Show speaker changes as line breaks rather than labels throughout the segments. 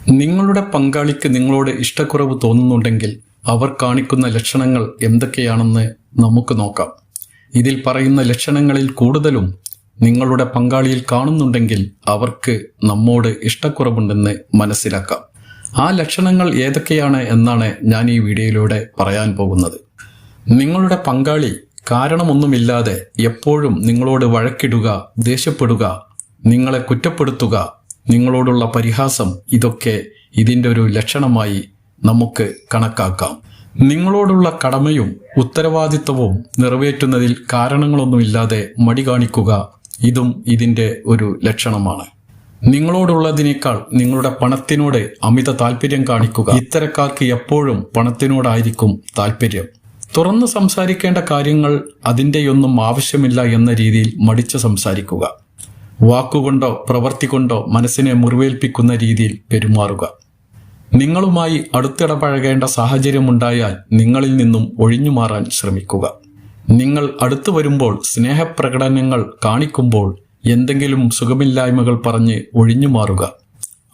നിങ്ങളുടെ പങ്കാളിക്ക് നിങ്ങളോട് ഇഷ്ടക്കുറവ് തോന്നുന്നുണ്ടെങ്കിൽ അവർ കാണിക്കുന്ന ലക്ഷണങ്ങൾ എന്തൊക്കെയാണെന്ന് നമുക്ക് നോക്കാം. ഇതിൽ പറയുന്ന ലക്ഷണങ്ങളിൽ കൂടുതലും നിങ്ങളുടെ പങ്കാളിയിൽ കാണുന്നുണ്ടെങ്കിൽ അവർക്ക് നമ്മോട് ഇഷ്ടക്കുറവുണ്ടെന്ന് മനസ്സിലാക്കാം. ആ ലക്ഷണങ്ങൾ ഏതൊക്കെയാണ് എന്നാണ് ഞാൻ ഈ വീഡിയോയിലൂടെ പറയാൻ പോകുന്നത്. നിങ്ങളുടെ പങ്കാളി കാരണമൊന്നുമില്ലാതെ എപ്പോഴും നിങ്ങളോട് വഴക്കിടുക, ദേഷ്യപ്പെടുക, നിങ്ങളെ കുറ്റപ്പെടുത്തുക, നിങ്ങളോടുള്ള പരിഹാസം, ഇതൊക്കെ ഇതിൻ്റെ ഒരു ലക്ഷണമായി നമുക്ക് കണക്കാക്കാം. നിങ്ങളോടുള്ള കടമയും ഉത്തരവാദിത്വവും നിറവേറ്റുന്നതിൽ കാരണങ്ങളൊന്നുമില്ലാതെ മടി കാണിക്കുക, ഇതും ഇതിൻ്റെ ഒരു ലക്ഷണമാണ്. നിങ്ങളോടുള്ളതിനേക്കാൾ നിങ്ങളുടെ പണത്തിനോട് അമിത താല്പര്യം കാണിക്കുക. ഇത്തരക്കാർക്ക് എപ്പോഴും പണത്തിനോടായിരിക്കും താല്പര്യം. തുറന്നു സംസാരിക്കേണ്ട കാര്യങ്ങൾ അതിൻ്റെയൊന്നും ആവശ്യമില്ല എന്ന രീതിയിൽ മടിച്ചു സംസാരിക്കുക. വാക്കുകൊണ്ടോ പ്രവൃത്തി കൊണ്ടോ മനസ്സിനെ മുറിവേൽപ്പിക്കുന്ന രീതിയിൽ പെരുമാറുക. നിങ്ങളുമായി അടുത്തിടപഴകേണ്ട സാഹചര്യമുണ്ടായാൽ നിങ്ങളിൽ നിന്നും ഒഴിഞ്ഞു മാറാൻ ശ്രമിക്കുക. നിങ്ങൾ അടുത്തു വരുമ്പോൾ സ്നേഹപ്രകടനങ്ങൾ കാണിക്കുമ്പോൾ എന്തെങ്കിലും സുഖമില്ലായ്മകൾ പറഞ്ഞ് ഒഴിഞ്ഞു മാറുക.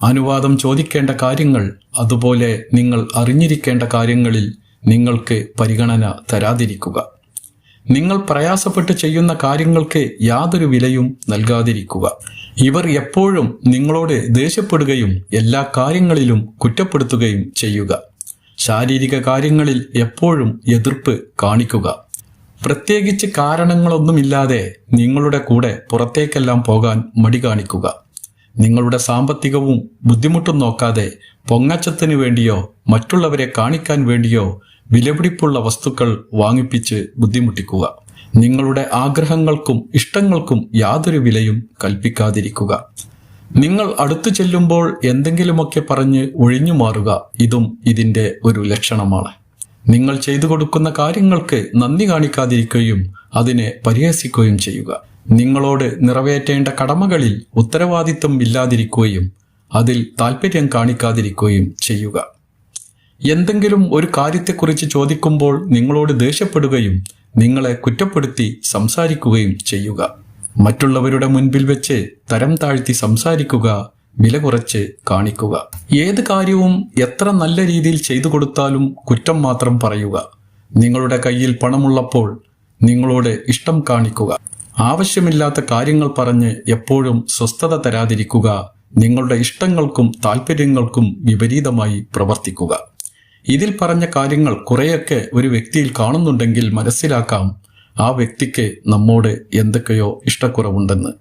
അനുവാദം ചോദിക്കേണ്ട കാര്യങ്ങൾ, അതുപോലെ നിങ്ങൾ അറിഞ്ഞിരിക്കേണ്ട കാര്യങ്ങളിൽ നിങ്ങൾക്ക് പരിഗണന തരാതിരിക്കുക. നിങ്ങൾ പ്രയാസപ്പെട്ട് ചെയ്യുന്ന കാര്യങ്ങൾക്ക് യാതൊരു വിലയും നൽകാതിരിക്കുക. ഇവർ എപ്പോഴും നിങ്ങളോട് ദേഷ്യപ്പെടുകയും എല്ലാ കാര്യങ്ങളിലും കുറ്റപ്പെടുത്തുകയും ചെയ്യുക. ശാരീരിക കാര്യങ്ങളിൽ എപ്പോഴും എതിർപ്പ് കാണിക്കുക. പ്രത്യേകിച്ച് കാരണങ്ങളൊന്നുമില്ലാതെ നിങ്ങളുടെ കൂടെ പുറത്തേക്കെല്ലാം പോകാൻ മടി കാണിക്കുക. നിങ്ങളുടെ സാമ്പത്തികവും ബുദ്ധിമുട്ടും നോക്കാതെ പൊങ്ങച്ചത്തിന് വേണ്ടിയോ മറ്റുള്ളവരെ കാണിക്കാൻ വേണ്ടിയോ വിലപിടിപ്പുള്ള വസ്തുക്കൾ വാങ്ങിപ്പിച്ച് ബുദ്ധിമുട്ടിക്കുക. നിങ്ങളുടെ ആഗ്രഹങ്ങൾക്കും ഇഷ്ടങ്ങൾക്കും യാതൊരു വിലയും കൽപ്പിക്കാതിരിക്കുക. നിങ്ങൾ അടുത്തു ചെല്ലുമ്പോൾ എന്തെങ്കിലുമൊക്കെ പറഞ്ഞ് ഒഴിഞ്ഞു മാറുക, ഇതും ഇതിൻ്റെ ഒരു ലക്ഷണമാണ്. നിങ്ങൾ ചെയ്തു കൊടുക്കുന്ന കാര്യങ്ങൾക്ക് നന്ദി കാണിക്കാതിരിക്കുകയും അതിനെ പരിഹസിക്കുകയും ചെയ്യുക. നിങ്ങളോട് നിറവേറ്റേണ്ട കടമകളിൽ ഉത്തരവാദിത്വം ഇല്ലാതിരിക്കുകയും അതിൽ താല്പര്യം കാണിക്കാതിരിക്കുകയും ചെയ്യുക. എന്തെങ്കിലും ഒരു കാര്യത്തെക്കുറിച്ച് ചോദിക്കുമ്പോൾ നിങ്ങളോട് ദേഷ്യപ്പെടുകയും നിങ്ങളെ കുറ്റപ്പെടുത്തി സംസാരിക്കുകയും ചെയ്യുക. മറ്റുള്ളവരുടെ മുൻപിൽ വെച്ച് തരം താഴ്ത്തി സംസാരിക്കുക, വില കുറച്ച് കാണിക്കുക. ഏത് കാര്യവും എത്ര നല്ല രീതിയിൽ ചെയ്തു കൊടുത്താലും കുറ്റം മാത്രം പറയുക. നിങ്ങളുടെ കയ്യിൽ പണമുള്ളപ്പോൾ നിങ്ങളോട് ഇഷ്ടം കാണിക്കുക. ആവശ്യമില്ലാത്ത കാര്യങ്ങൾ പറഞ്ഞ് എപ്പോഴും സ്വസ്ഥത തരാതിരിക്കുക. നിങ്ങളുടെ ഇഷ്ടങ്ങൾക്കും താല്പര്യങ്ങൾക്കും വിപരീതമായി പ്രവർത്തിക്കുക. ഇതിൽ പറഞ്ഞ കാര്യങ്ങൾ കുറേയൊക്കെ ഒരു വ്യക്തിയിൽ കാണുന്നുണ്ടെങ്കിൽ മനസ്സിലാക്കാം ആ വ്യക്തിക്ക് നമ്മോട് എന്തൊക്കെയോ ഇഷ്ടക്കുറവുണ്ടെന്ന്.